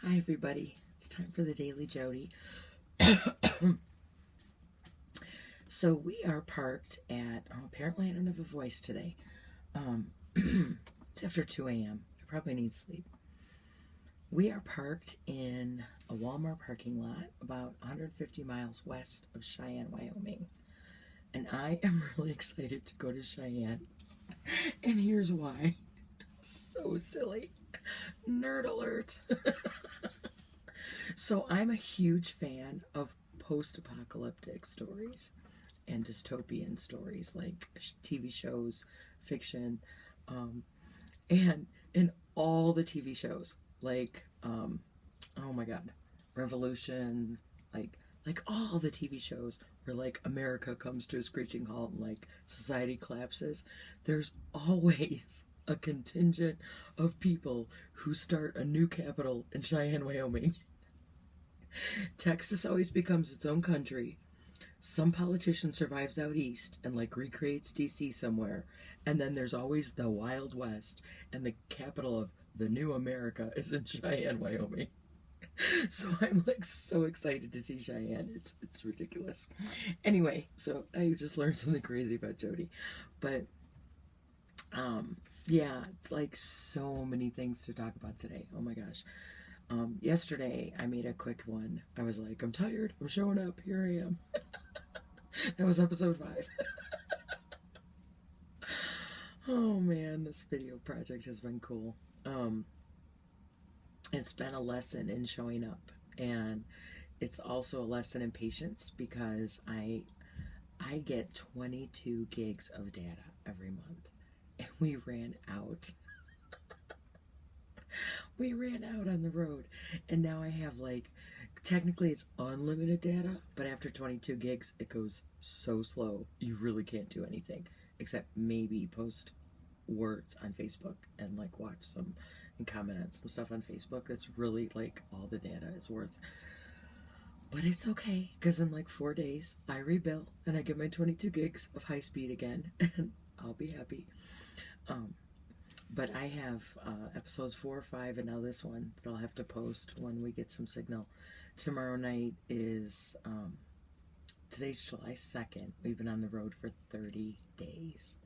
Hi everybody, it's time for the Daily Jodi. So we are parked at, apparently I don't have a voice today. It's after 2 a.m. I probably need sleep. We are parked in a Walmart parking lot about 150 miles west of Cheyenne, Wyoming. And I am really excited to go to Cheyenne. And here's why. So silly. Nerd alert. So I'm a huge fan of post-apocalyptic stories and dystopian stories like TV shows, fiction, and in all the TV shows, like oh my god, Revolution, like all the TV shows where like America comes to a screeching halt and like society collapses. There's always a contingent of people who start a new capital in Cheyenne, Wyoming. Texas always becomes its own country. Some politician survives out east and like recreates DC somewhere. And then there's always the Wild West, and the capital of the new America is in Cheyenne, Wyoming. So I'm like so excited to see Cheyenne. It's ridiculous. Anyway, so I just learned something crazy about Jodi. But yeah, it's like so many things to talk about today. Oh my gosh. Yesterday I made a quick one. I was like, I'm tired, I'm showing up, here I am. That was episode 5. Oh man, this video project has been cool. It's been a lesson in showing up, and it's also a lesson in patience because I get 22 gigs of data every month, and we ran out. We ran out on the road, and now I have like, technically it's unlimited data, but after 22 gigs it goes so slow you really can't do anything except maybe post words on Facebook and like watch some and comment on some stuff on Facebook. That's really like all the data is worth. But it's okay because in like 4 days I rebuild and I get my 22 gigs of high speed again, and I'll be happy. But I have episodes 4 or 5 and now this one that I'll have to post when we get some signal. Tomorrow night is, today's July 2nd. We've been on the road for 30 days.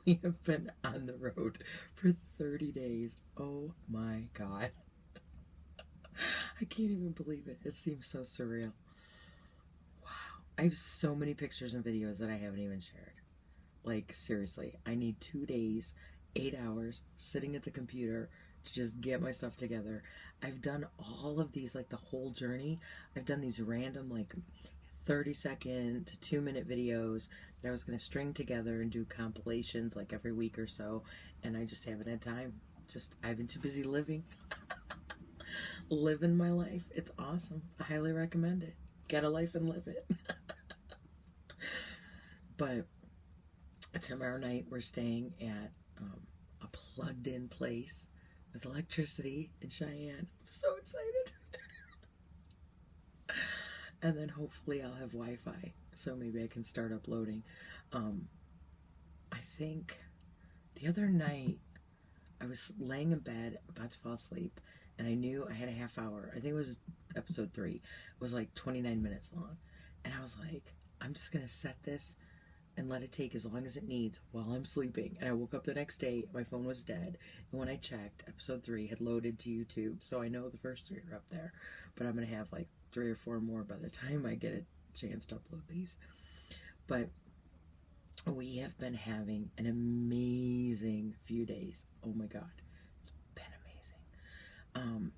We have been on the road for 30 days. Oh my god. I can't even believe it. It seems so surreal. Wow. I have so many pictures and videos that I haven't even shared. Like, seriously, I need 2 days, 8 hours sitting at the computer to just get my stuff together. I've done all of these, like the whole journey. I've done these random, like 30-second to 2-minute videos that I was going to string together and do compilations like every week or so, and I just haven't had time. I've been too busy living. Living my life. It's awesome. I highly recommend it. Get a life and live it. But tomorrow night we're staying at a plugged-in place with electricity in Cheyenne. I'm so excited. And then hopefully I'll have Wi-Fi, so maybe I can start uploading. I think the other night I was laying in bed about to fall asleep, and I knew I had a half hour. I think it was episode 3. It was like 29 minutes long. And I was like, I'm just going to set this and let it take as long as it needs while I'm sleeping. And I woke up the next day, my phone was dead. And when I checked, episode 3 had loaded to YouTube. So I know the first 3 are up there. But I'm going to have like 3 or 4 more by the time I get a chance to upload these. But we have been having an amazing few days. Oh my god. It's been amazing.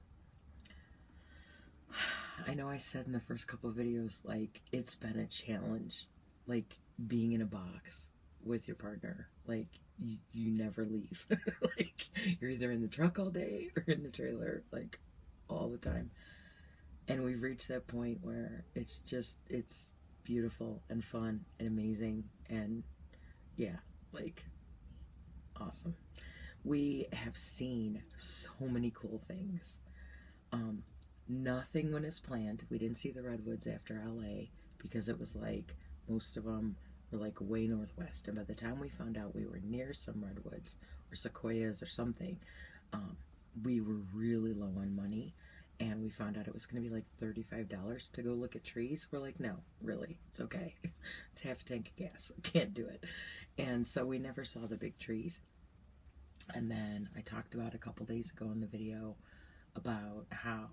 I know I said in the first couple of videos, like, it's been a challenge. Like, being in a box with your partner. Like, you never leave. Like, you're either in the truck all day or in the trailer, like, all the time. And we've reached that point where it's beautiful and fun and amazing and, yeah, like, awesome. We have seen so many cool things. Nothing when it's planned. We didn't see the redwoods after LA because it was like most of them were like way northwest, and by the time we found out we were near some redwoods or sequoias or something, we were really low on money, and found out it was going to be like $35 to go look at trees. We're like, no, really, it's okay. It's half a tank of gas. Can't do it. And so we never saw the big trees. And then I talked about a couple days ago in the video about how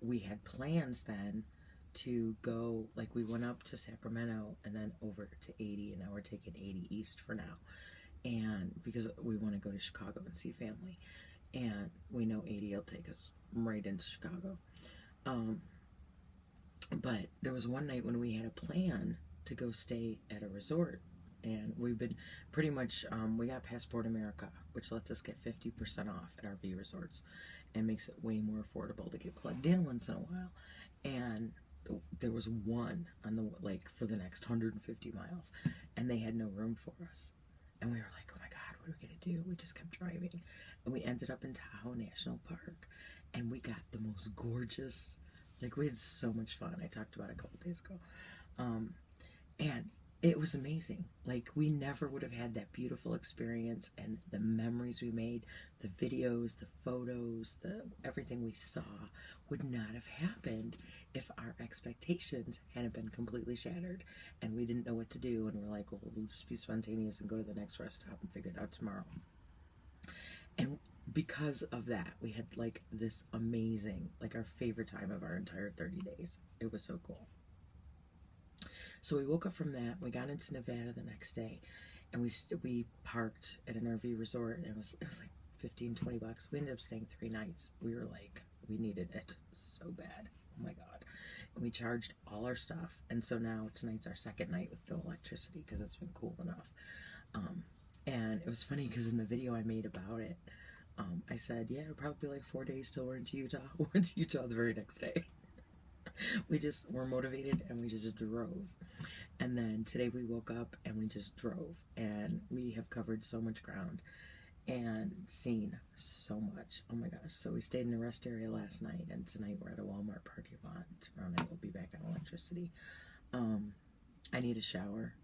we had plans then to go, like we went up to Sacramento and then over to 80, and now we're taking 80 east for now. And because we want to go to Chicago and see family. And we know 80 will take us right into Chicago. But there was one night when we had a plan to go stay at a resort. And we've been pretty much, we got Passport America, which lets us get 50% off at RV resorts and makes it way more affordable to get plugged in once in a while. And there was one on the, like, for the next 150 miles, and they had no room for us. And we were like, oh my God, what are we going to do? We just kept driving. And we ended up in Tahoe National Park, and we got the most gorgeous, like, we had so much fun. I talked about it a couple days ago. And it was amazing. Like, we never would have had that beautiful experience, and the memories we made, the videos, the photos, everything we saw would not have happened if our expectations hadn't been completely shattered and we didn't know what to do, and we're like, well, we'll just be spontaneous and go to the next rest stop and figure it out tomorrow. And because of that, we had like this amazing, like our favorite time of our entire 30 days. It was so cool. So we woke up from that, we got into Nevada the next day, and we parked at an RV resort, and it was like 15, 20 bucks. We ended up staying 3 nights. We were like, we needed it so bad. Oh my God. And we charged all our stuff. And so now tonight's our second night with no electricity because it's been cool enough. And it was funny because in the video I made about it, I said, yeah, it'll probably be like 4 days till we're into Utah. We're into Utah the very next day. We just were motivated and we just drove. And then today we woke up and we just drove, and we have covered so much ground and seen so much. Oh my gosh. So we stayed in a rest area last night, and tonight we're at a Walmart parking lot. Tomorrow night we'll be back on electricity. I need a shower.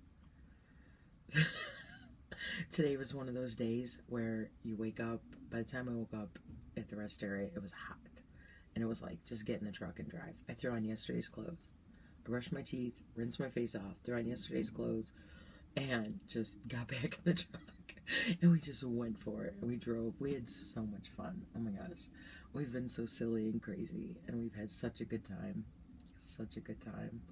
Today was one of those days where you wake up, by the time I woke up at the rest area, it was hot. And it was like, just get in the truck and drive. I threw on yesterday's clothes. I brushed my teeth, rinsed my face off, threw on yesterday's clothes, and just got back in the truck. And we just went for it. And we drove. We had so much fun. Oh my gosh. We've been so silly and crazy. And we've had such a good time. Such a good time.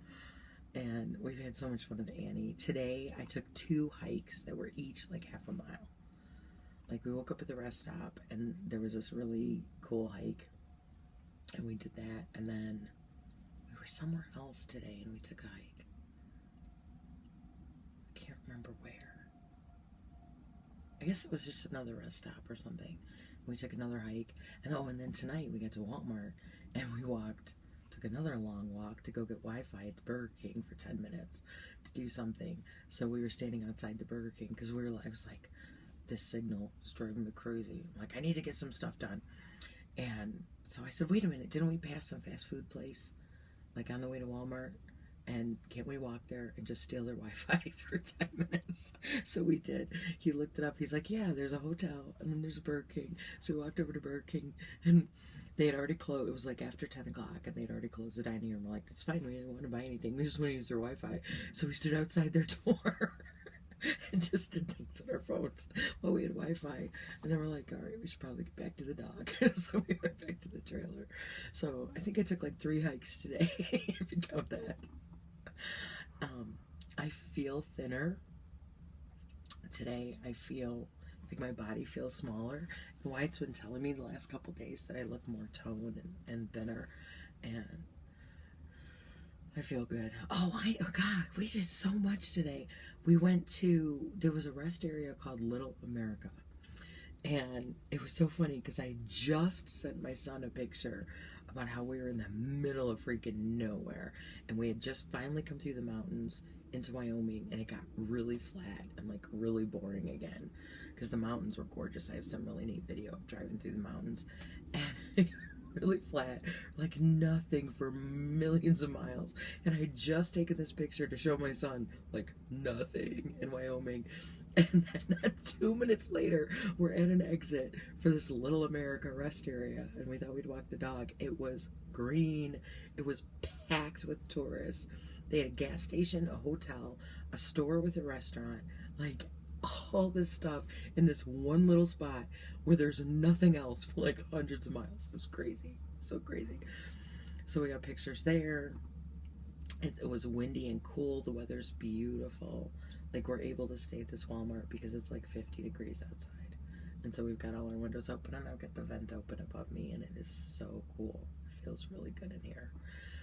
And we've had so much fun with Annie. Today, I took 2 hikes that were each like half a mile. Like, we woke up at the rest stop, and there was this really cool hike. And we did that, and then we were somewhere else today, and we took a hike. I can't remember where. I guess it was just another rest stop or something. We took another hike, and and then tonight we got to Walmart, and we took another long walk to go get Wi-Fi at the Burger King for 10 minutes to do something. So we were standing outside the Burger King, because I was like, this signal is driving me crazy. I'm like, I need to get some stuff done. And so I said, wait a minute, didn't we pass some fast food place, like on the way to Walmart? And can't we walk there and just steal their Wi-Fi for 10 minutes? So we did. He looked it up. He's like, yeah, there's a hotel, and then there's a Burger King. So we walked over to Burger King, and they had already closed. It was like after 10 o'clock, and they'd already closed the dining room. We're like, it's fine. We didn't want to buy anything. We just want to use their Wi-Fi. So we stood outside their door and just did things on our phones while we had Wi-Fi. And then we're like, all right, we should probably get back to the dog. So we went back to the trailer. So I think I took like 3 hikes today, if you count that. I feel thinner today. I feel like my body feels smaller. And Wyatt's been telling me the last couple days that I look more toned and thinner, and I feel good. Oh God, we did so much today. We went to, there was a rest area called Little America, and it was so funny because I just sent my son a picture about how we were in the middle of freaking nowhere, and we had just finally come through the mountains into Wyoming, and it got really flat and like really boring again because the mountains were gorgeous. I have some really neat video of driving through the mountains, and it got really flat, like nothing for millions of miles. And I had just taken this picture to show my son, like nothing in Wyoming, And then 2 minutes later, we're at an exit for this Little America rest area, and we thought we'd walk the dog. It was green. It was packed with tourists. They had a gas station, a hotel, a store with a restaurant, like all this stuff in this one little spot where there's nothing else for like hundreds of miles. It was crazy. So crazy. So we got pictures there. It was windy and cool. The weather's beautiful. Like, we're able to stay at this Walmart because it's like 50 degrees outside. And so we've got all our windows open, and I've got the vent open above me, and it is so cool. It feels really good in here.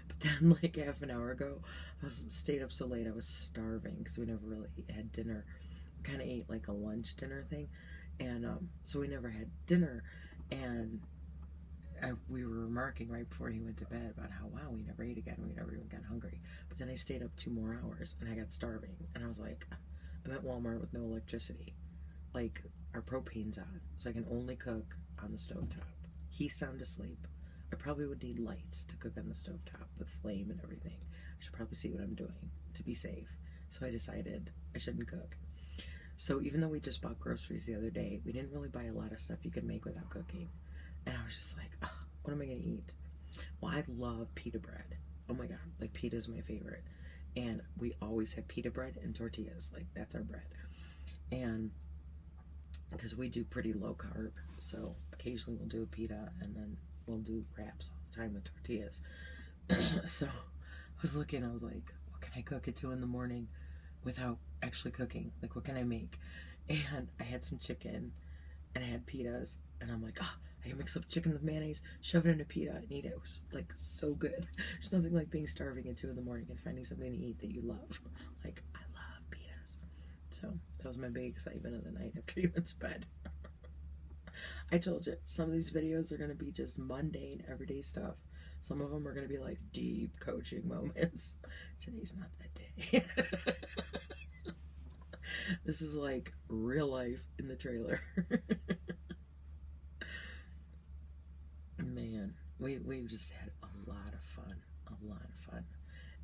But then, like, half an hour ago, I stayed up so late, I was starving because we never really had dinner. We kind of ate like a lunch dinner thing, and so we never had dinner. And we were remarking right before he went to bed about how, wow, we never ate again. We never even got hungry. But then I stayed up 2 more hours, and I got starving. And I was like, I'm at Walmart with no electricity. Like, our propane's on, so I can only cook on the stovetop. He's sound asleep. I probably would need lights to cook on the stovetop with flame and everything. I should probably see what I'm doing to be safe. So I decided I shouldn't cook. So even though we just bought groceries the other day, we didn't really buy a lot of stuff you could make without cooking. And I was just like, oh, what am I going to eat? Well, I love pita bread. Oh my God, like pita is my favorite. And we always have pita bread and tortillas. Like, that's our bread. And because we do pretty low carb, so occasionally we'll do a pita and then we'll do wraps all the time with tortillas. So I was looking, I was like, what can I cook at 2 in the morning without actually cooking? Like, what can I make? And I had some chicken and I had pitas, and I'm like, oh, I can mix up chicken with mayonnaise, shove it in a pita, and eat it. It was like so good. There's nothing like being starving at 2 in the morning and finding something to eat that you love. Like, I love pitas. So that was my big excitement of the night after he went to bed. I told you, some of these videos are going to be just mundane, everyday stuff. Some of them are going to be like deep coaching moments. Today's not that day. This is like real life in the trailer. Man, we've just had a lot of fun.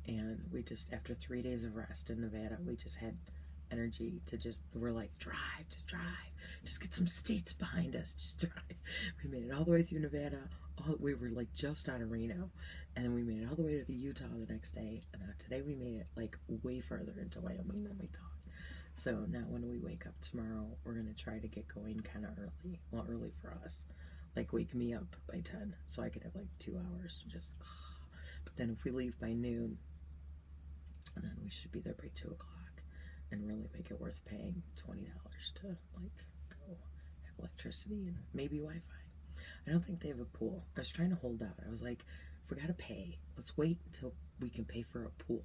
And we just, after 3 days of rest in Nevada, we just had energy to just, we're like, drive, just get some states behind us, just drive. We made it all the way through Nevada. We were like just out of Reno, and then we made it all the way to Utah the next day, and today we made it like way further into Wyoming than we thought. So now when we wake up tomorrow, we're going to try to get going kind of early. Well, early for us. Like, wake me up by 10 so I could have like 2 hours to just, but then if we leave by noon, then we should be there by 2 o'clock and really make it worth paying $20 to like go have electricity and maybe Wi-Fi. I don't think they have a pool. I was trying to hold out. I was like, if we gotta pay, let's wait until we can pay for a pool.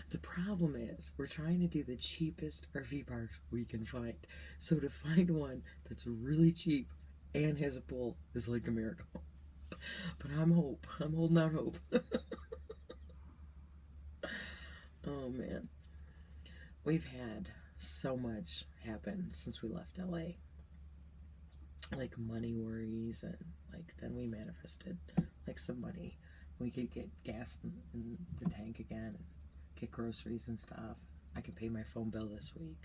The problem is, we're trying to do the cheapest RV parks we can find. So to find one that's really cheap and has a pool is like a miracle. But I'm holding out hope. Oh man. We've had so much happen since we left LA. Like money worries, and like then we manifested like some money. We could get gas in the tank again and get groceries and stuff. I could pay my phone bill this week.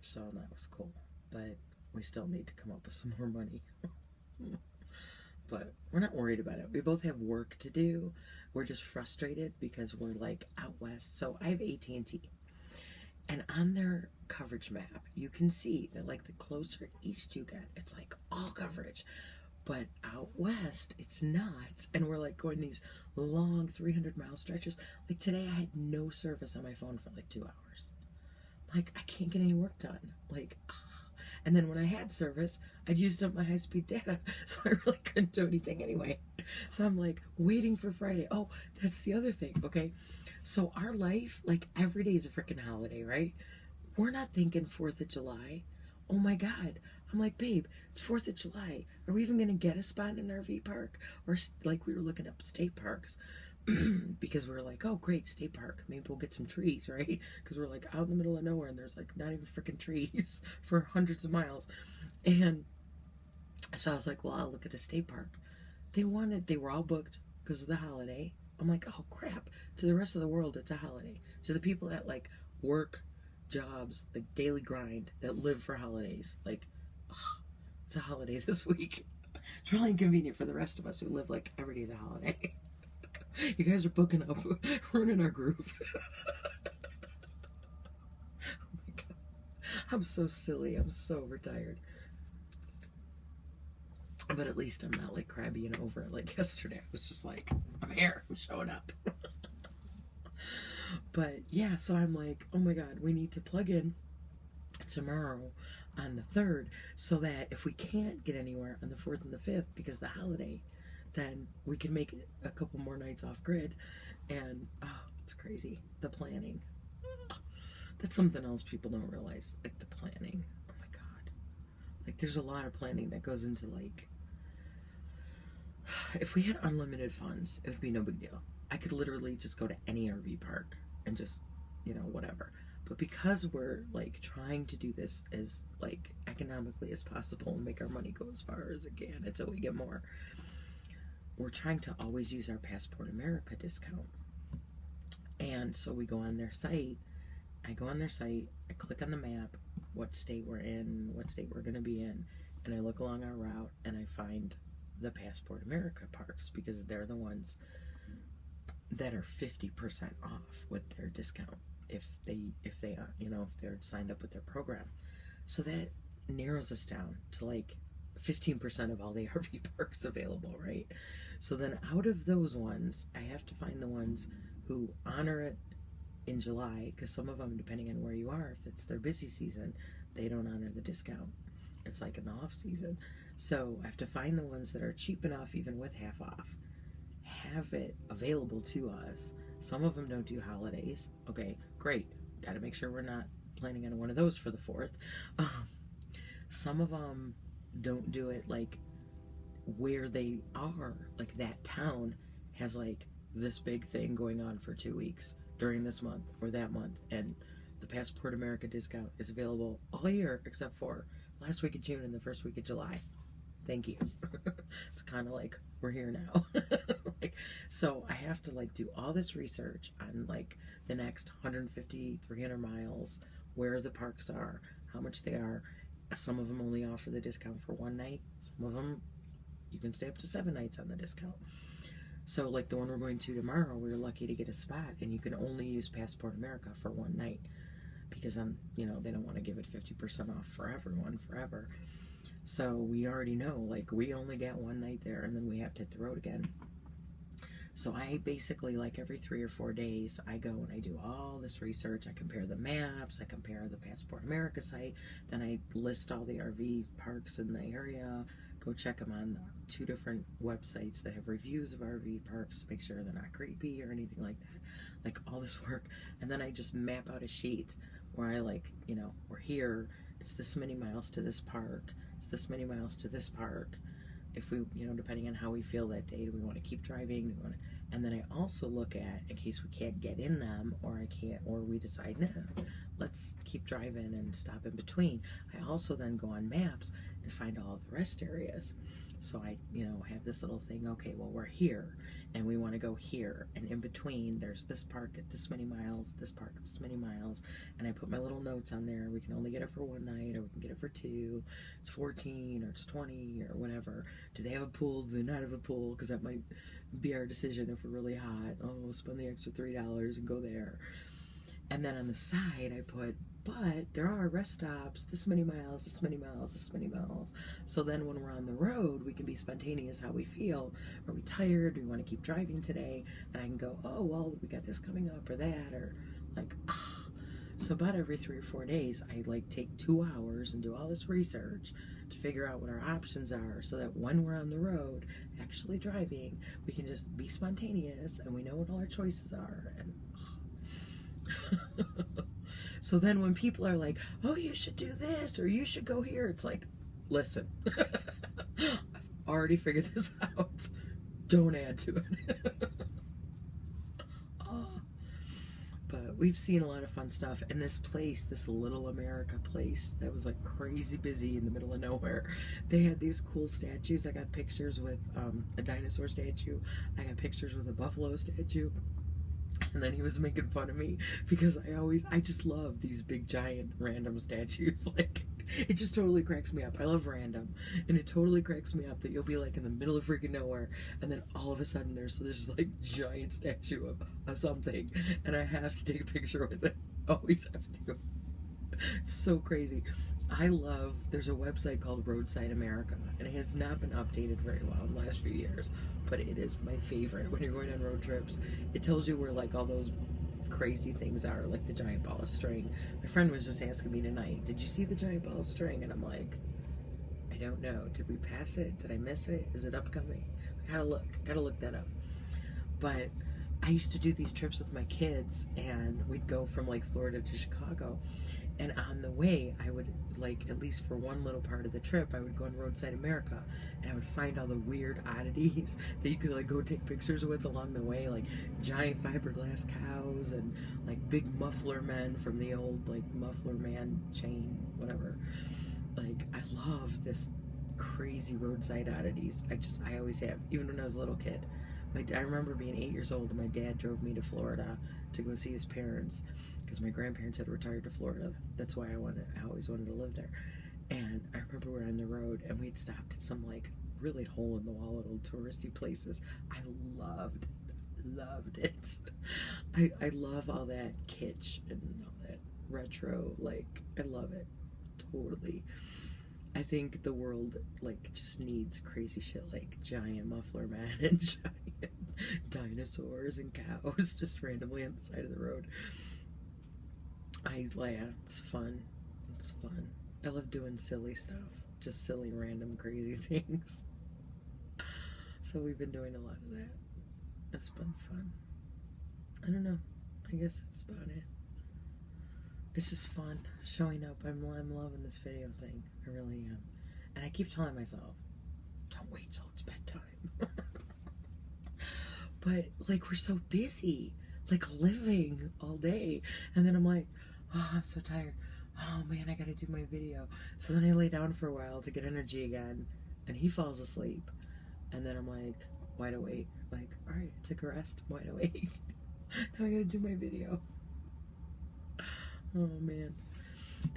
So that was cool. But we still need to come up with some more money. But we're not worried about it. We both have work to do. We're just frustrated because we're like out west. So I have AT&T. And on their coverage map, you can see that like the closer east you get, it's like all coverage. But out west, it's not. And we're like going these long 300-mile stretches. Like today, I had no service on my phone for like 2 hours. Like, I can't get any work done. Like, ugh. And then when I had service, I'd used up my high-speed data. So I really couldn't do anything anyway. So I'm like waiting for Friday. Oh, that's the other thing, okay? So our life, like every day is a freaking holiday, right? We're not thinking 4th of July. Oh my God. I'm like, babe, it's 4th of July. Are we even going to get a spot in an RV park? Or like we were looking up state parks because we were like, oh, great, state park. Maybe we'll get some trees, right? Because we're like out in the middle of nowhere and there's like not even freaking trees for hundreds of miles. And so I was like, well, I'll look at a state park. They were all booked because of the holiday. I'm like, oh crap. To the rest of the world, it's a holiday. To the people that like work jobs, like daily grind, that live for holidays. Like, ugh, it's a holiday this week. It's really inconvenient for the rest of us who live like every day's a holiday. You guys are booking up, ruining our groove. Oh my God. I'm so silly. I'm so retired. But at least I'm not like crabby and over it like yesterday. I was just like, I'm here. I'm showing up. But yeah, so I'm like, oh my God, we need to plug in tomorrow on the 3rd so that if we can't get anywhere on the 4th and the 5th because of the holiday, then we can make it a couple more nights off grid. And oh, it's crazy, the planning. That's something else people don't realize, like the planning. Oh my God, like there's a lot of planning that goes into, like, if we had unlimited funds, it would be no big deal. I could literally just go to any RV park and just, whatever. But because we're like trying to do this as like economically as possible and make our money go as far as it can until we get more, we're trying to always use our Passport America discount. And so we go on their site. I go on their site, I click on the map, what state we're in, what state we're going to be in, and I look along our route and I find the Passport America parks because they're the ones that are 50% off with their discount if they're signed up with their program. So that narrows us down to like 15% of all the RV parks available, right? So then out of those ones, I have to find the ones who honor it in July, because some of them, depending on where you are, if it's their busy season, they don't honor the discount. It's like an off season. So I have to find the ones that are cheap enough, even with half off, have it available to us. Some of them don't do holidays. Okay, great. Got to make sure we're not planning on one of those for the 4th. Some of them don't do it like where they are. Like that town has like this big thing going on for 2 weeks during this month or that month, and the Passport America discount is available all year except for last week of June and the first week of July. Thank you. It's kind of like we're here now. So I have to like do all this research on like the next 150, 300 miles, where the parks are, how much they are. Some of them only offer the discount for 1 night. Some of them you can stay up to 7 nights on the discount. So like the one we're going to tomorrow, we were lucky to get a spot, and you can only use Passport America for 1 night because they don't want to give it 50% off for everyone forever. So we already know, like, we only get 1 night there, and then we have to hit the road again. So I basically, like, every 3 or 4 days, I go and I do all this research. I compare the maps, I compare the Passport America site, then I list all the RV parks in the area, go check them on 2 different websites that have reviews of RV parks to make sure they're not creepy or anything like that. Like, all this work. And then I just map out a sheet where I, like, we're here, it's this many miles to this park, it's this many miles to this park. If we, depending on how we feel that day, do we want to keep driving? Do we want to, and then I also look at, in case we can't get in them, or we decide, no, let's keep driving and stop in between. I also then go on maps and find all of the rest areas. So I, have this little thing, okay, well, we're here, and we want to go here, and in between, there's this park at this many miles, this park at this many miles, and I put my little notes on there. We can only get it for 1 night, or we can get it for 2, it's 14, or it's 20, or whatever. Do they have a pool? Do they not have a pool? Because that might be our decision if we're really hot. Oh, we'll spend the extra $3 and go there. And then on the side, I put, but there are rest stops, this many miles, this many miles, this many miles. So then when we're on the road, we can be spontaneous how we feel. Are we tired? Do we want to keep driving today? And I can go, oh, well, we got this coming up or that, or like, ah. So about every 3 or 4 days, I like take 2 hours and do all this research to figure out what our options are so that when we're on the road, actually driving, we can just be spontaneous and we know what all our choices are. And so then when people are like, oh, you should do this or you should go here, it's like, listen, I've already figured this out. Don't add to it. But we've seen a lot of fun stuff. And this place, this Little America place that was like crazy busy in the middle of nowhere, they had these cool statues. I got pictures with a dinosaur statue. I got pictures with a buffalo statue. And then he was making fun of me because I just love these big giant random statues. Like, it just totally cracks me up. I love random, and it totally cracks me up that you'll be like in the middle of freaking nowhere, and then all of a sudden there's this like giant statue of something, and I have to take a picture with it. Always have to. It's so crazy. There's a website called Roadside America, and it has not been updated very well in the last few years, but it is my favorite when you're going on road trips. It tells you where like all those crazy things are, like the giant ball of string. My friend was just asking me tonight, did you see the giant ball of string? And I'm like, I don't know. Did we pass it? Did I miss it? Is it upcoming? I gotta look that up. But I used to do these trips with my kids, and we'd go from like Florida to Chicago, and on the way I would, like, at least for one little part of the trip, I would go on Roadside America, and I would find all the weird oddities that you could like go take pictures with along the way, like giant fiberglass cows and like big muffler men from the old like muffler man chain, whatever. Like, I love this crazy roadside oddities. I always have, even when I was a little kid. I remember being 8 years old, and my dad drove me to Florida to go see his parents because my grandparents had retired to Florida. That's why I always wanted to live there. And I remember we were on the road, and we'd stopped at some like really hole in the wall little touristy places. I loved it. I love all that kitsch and all that retro. Like, I love it totally. I think the world like just needs crazy shit like giant muffler man and giant dinosaurs and cows just randomly on the side of the road. It's fun. It's fun. I love doing silly stuff, just silly, random, crazy things. So we've been doing a lot of that. It's been fun. I don't know. I guess that's about it. It's just fun showing up. I'm loving this video thing. I really am. And I keep telling myself, don't wait till it's bedtime. But like, we're so busy, like living all day. And then I'm like, oh, I'm so tired. Oh man, I gotta do my video. So then I lay down for a while to get energy again, and he falls asleep. And then I'm like, wide awake. Like, all right, I took a rest, I'm wide awake. Now I gotta do my video. Oh man.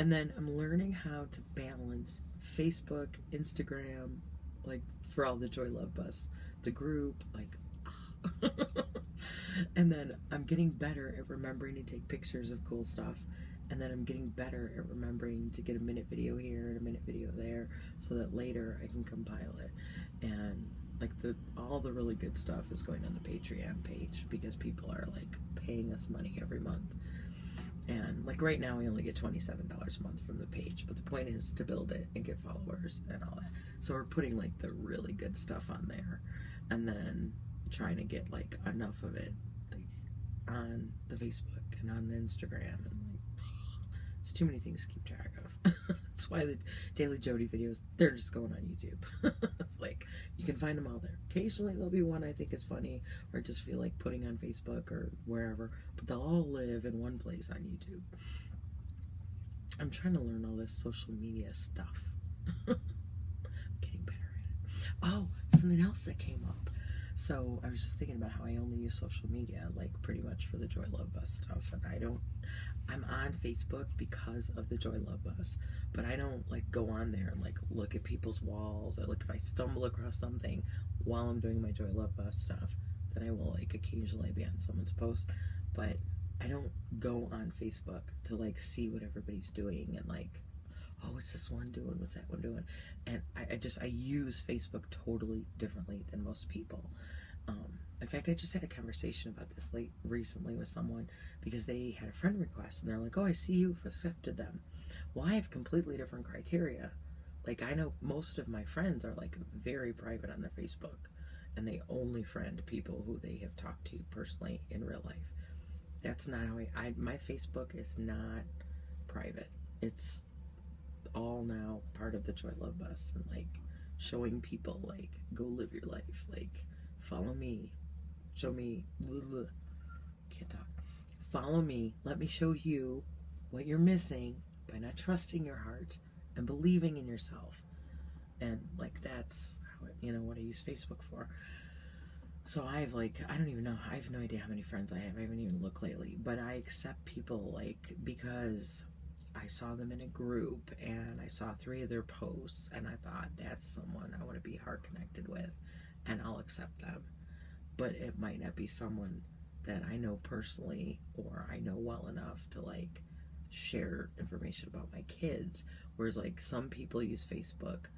And then I'm learning how to balance Facebook, Instagram, like for all the Joy Love Bus, the group, like and then I'm getting better at remembering to take pictures of cool stuff, and then I'm getting better at remembering to get a minute video here and a minute video there so that later I can compile it. And like all the really good stuff is going on the Patreon page because people are like paying us money every month. And like right now we only get $27 a month from the page, but the point is to build it and get followers and all that. So we're putting like the really good stuff on there, and then trying to get like enough of it like on the Facebook and on the Instagram, and like it's too many things to keep track of. That's why the Daily Jodi videos, they're just going on YouTube. It's like you can find them all there. Occasionally there'll be one I think is funny or just feel like putting on Facebook or wherever, but they'll all live in one place on YouTube. I'm trying to learn all this social media stuff. I'm getting better at it. Oh, something else that came up. So I was just thinking about how I only use social media like pretty much for the Joy Love Bus stuff, and I'm on Facebook because of the Joy Love Bus, but I don't like go on there and like look at people's walls, or like if I stumble across something while I'm doing my Joy Love Bus stuff, then I will like occasionally be on someone's post, but I don't go on Facebook to like see what everybody's doing and like, oh, what's this one doing? What's that one doing? And I use Facebook totally differently than most people. In fact, I just had a conversation about this recently with someone because they had a friend request and they're like, oh, I see you've accepted them. Well, I have completely different criteria. Like, I know most of my friends are like very private on their Facebook, and they only friend people who they have talked to personally in real life. That's not how my Facebook is not private. It's all now part of the Joy Love Bus, and like showing people like, go live your life, like follow me, show me, can't talk, follow me, let me show you what you're missing by not trusting your heart and believing in yourself. And like that's how what I use Facebook for. So I have like, I don't even know, I have no idea how many friends I have. I haven't even looked lately, but I accept people like because I saw them in a group and I saw 3 of their posts and I thought that's someone I want to be heart connected with and I'll accept them. But it might not be someone that I know personally or I know well enough to like share information about my kids. Whereas like some people use Facebook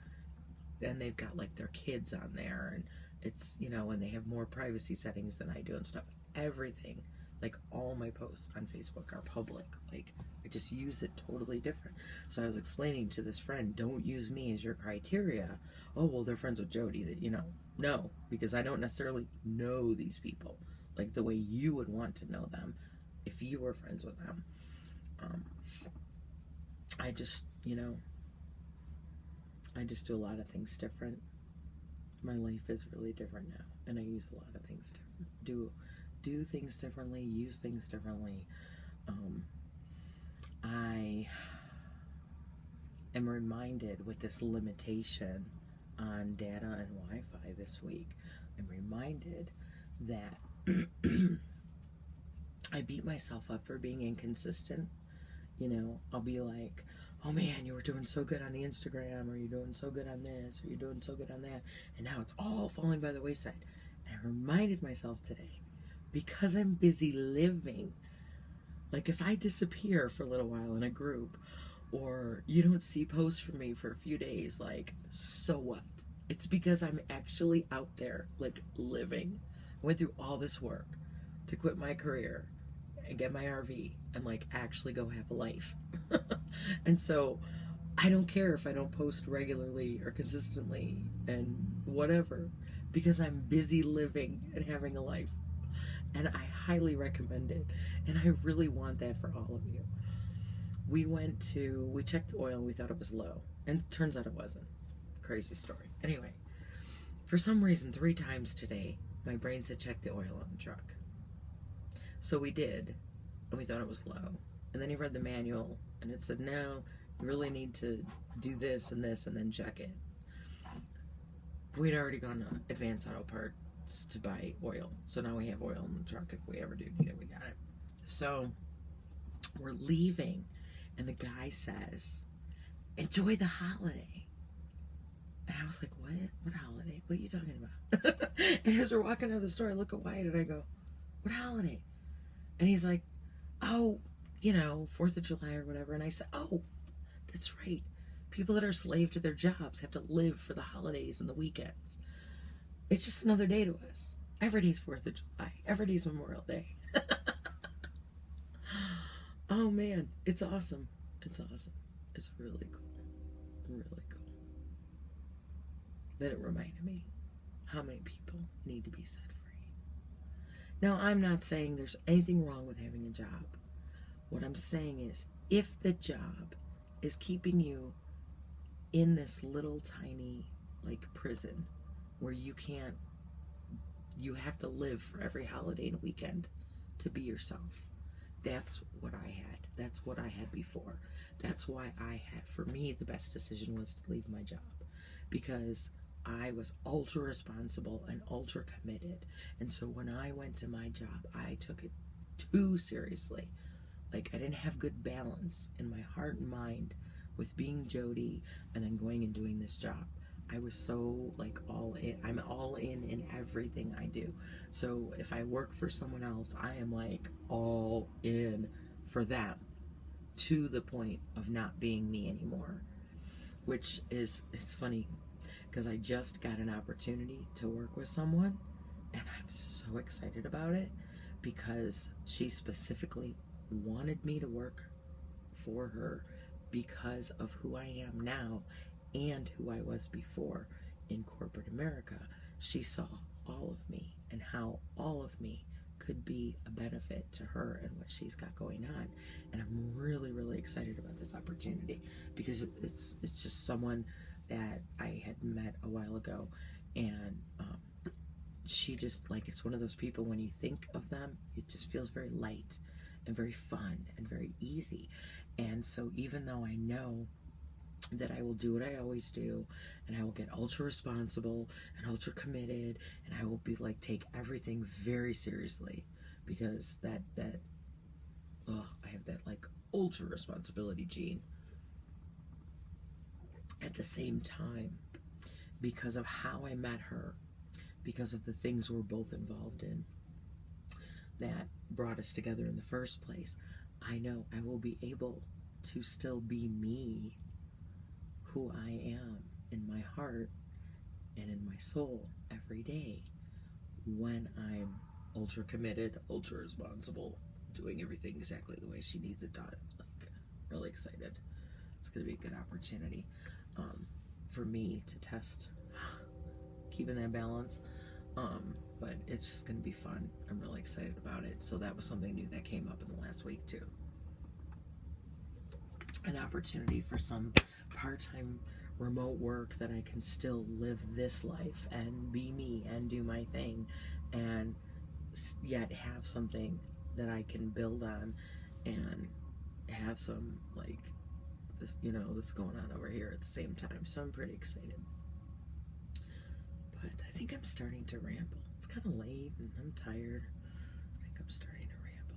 and they've got like their kids on there and it's, you know, and they have more privacy settings than I do and stuff. Everything, like all my posts on Facebook are public. Like I just use it totally different. So I was explaining to this friend, don't use me as your criteria. Oh, well, they're friends with Jodi, that, you know, no, because I don't necessarily know these people like the way you would want to know them if you were friends with them. I just, you know, I just do a lot of things different. My life is really different now, and I use a lot of things different. Do things differently, use things differently. I am reminded with this limitation on data and Wi-Fi this week, I'm reminded that I beat myself up for being inconsistent. You know, I'll be like, oh man, you were doing so good on the Instagram, or you're doing so good on this, or you're doing so good on that, and now it's all falling by the wayside. And I reminded myself today, because I'm busy living, like if I disappear for a little while in a group, or you don't see posts from me for a few days, like, so what? It's because I'm actually out there, like, living. I went through all this work to quit my career and get my RV and like actually go have a life. And so I don't care if I don't post regularly or consistently and whatever, because I'm busy living and having a life. And I highly recommend it. And I really want that for all of you. We checked the oil and we thought it was low. And it turns out it wasn't. Crazy story. Anyway, for some reason, 3 times today, my brain said check the oil on the truck. So we did, and we thought it was low. And then he read the manual, and it said, no, you really need to do this, and then check it. We'd already gone to Advanced Auto Parts to buy oil. So now we have oil in the truck. If we ever do need it, we got it. So we're leaving, and the guy says, enjoy the holiday. And I was like, what? What holiday? What are you talking about? And as we're walking out of the store, I look at Wyatt, and I go, what holiday? And he's like, oh, you know, 4th of July or whatever. And I said, oh, that's right. People that are slave to their jobs have to live for the holidays and the weekends. It's just another day to us. Every day's 4th of July. Every day's Memorial Day. Oh, man. It's awesome. It's awesome. It's really cool. Really cool. Then it reminded me how many people need to be set free. Now, I'm not saying there's anything wrong with having a job. What I'm saying is, if the job is keeping you in this little tiny, like, prison where you have to live for every holiday and weekend to be yourself. That's what I had. That's what I had before. That's why for me, the best decision was to leave my job, because I was ultra responsible and ultra committed. And so when I went to my job, I took it too seriously. Like, I didn't have good balance in my heart and mind with being Jodi and then going and doing this job. I was so, like, all in. I'm all in everything I do. So if I work for someone else, I am, like, all in for them to the point of not being me anymore. Which is, it's funny, because I just got an opportunity to work with someone, and I'm so excited about it, because she specifically wanted me to work for her because of who I am now and who I was before in corporate America. She saw all of me and how all of me could be a benefit to her and what she's got going on. And I'm really, really excited about this opportunity, because it's just someone that I had met a while ago, and she just, like, it's one of those people, when you think of them, it just feels very light and very fun and very easy. And so even though I know that I will do what I always do, and I will get ultra responsible and ultra committed, and I will be like, take everything very seriously, because I have that like ultra responsibility gene. At the same time, because of how I met her, because of the things we're both involved in that brought us together in the first place, I know I will be able to still be me, who I am in my heart and in my soul every day, when I'm ultra committed, ultra responsible, doing everything exactly the way she needs it done. Like, really excited. It's going to be a good opportunity for me to test keeping that balance. But it's just going to be fun. I'm really excited about it. So that was something new that came up in the last week too. An opportunity for some part-time remote work that I can still live this life and be me and do my thing, and yet have something that I can build on and have some like this, this going on over here at the same time. So I'm pretty excited. But I think I'm starting to ramble. It's kind of late and I'm tired. I think I'm starting to ramble.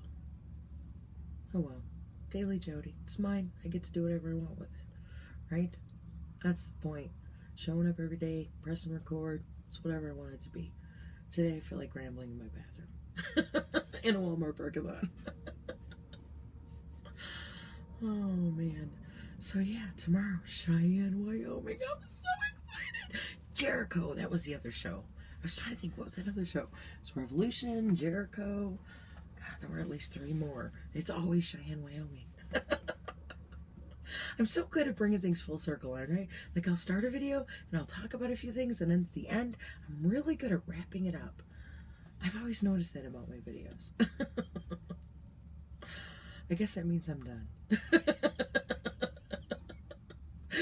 Oh well. Daily Jodi. It's mine. I get to do whatever I want with it. Right? That's the point. Showing up every day, pressing record. It's whatever I want it to be. Today I feel like rambling in my bathroom. In a Walmart parking lot. Oh man. So yeah, tomorrow, Cheyenne, Wyoming. I'm so excited. Jericho, that was the other show. I was trying to think, what was that other show? It's Revolution, Jericho. God, there were at least 3 more. It's always Cheyenne, Wyoming. I'm so good at bringing things full circle, aren't I? Like, I'll start a video and I'll talk about a few things, and then at the end, I'm really good at wrapping it up. I've always noticed that about my videos. I guess that means I'm done.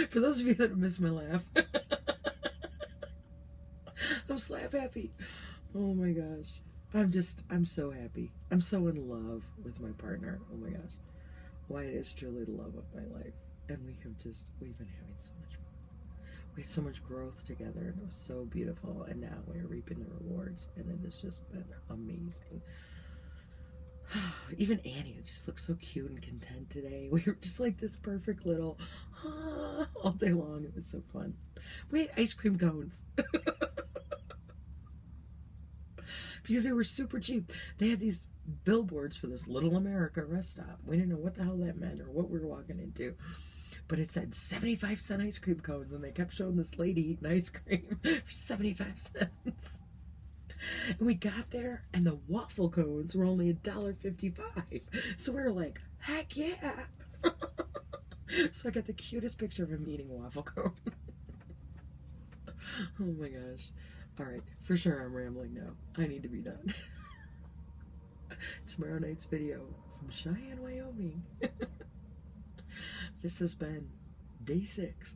For those of you that missed my laugh, I'm slap happy. Oh my gosh. I'm so happy. I'm so in love with my partner. Oh my gosh. Wyatt is truly the love of my life. And we've been having so much fun. We had so much growth together, and it was so beautiful. And now we're reaping the rewards, and it has just been amazing. Even Annie just looks so cute and content today. We were just like this perfect little all day long. It was so fun. We had ice cream cones. Because they were super cheap. They had these billboards for this Little America rest stop. We didn't know what the hell that meant or what we were walking into. But it said 75-cent ice cream cones, and they kept showing this lady eating ice cream for 75 cents. And we got there, and the waffle cones were only $1.55. So we were like, heck yeah. So I got the cutest picture of him eating a waffle cone. Oh my gosh. All right, for sure I'm rambling now. I need to be done. Tomorrow night's video from Cheyenne, Wyoming. This has been day 6.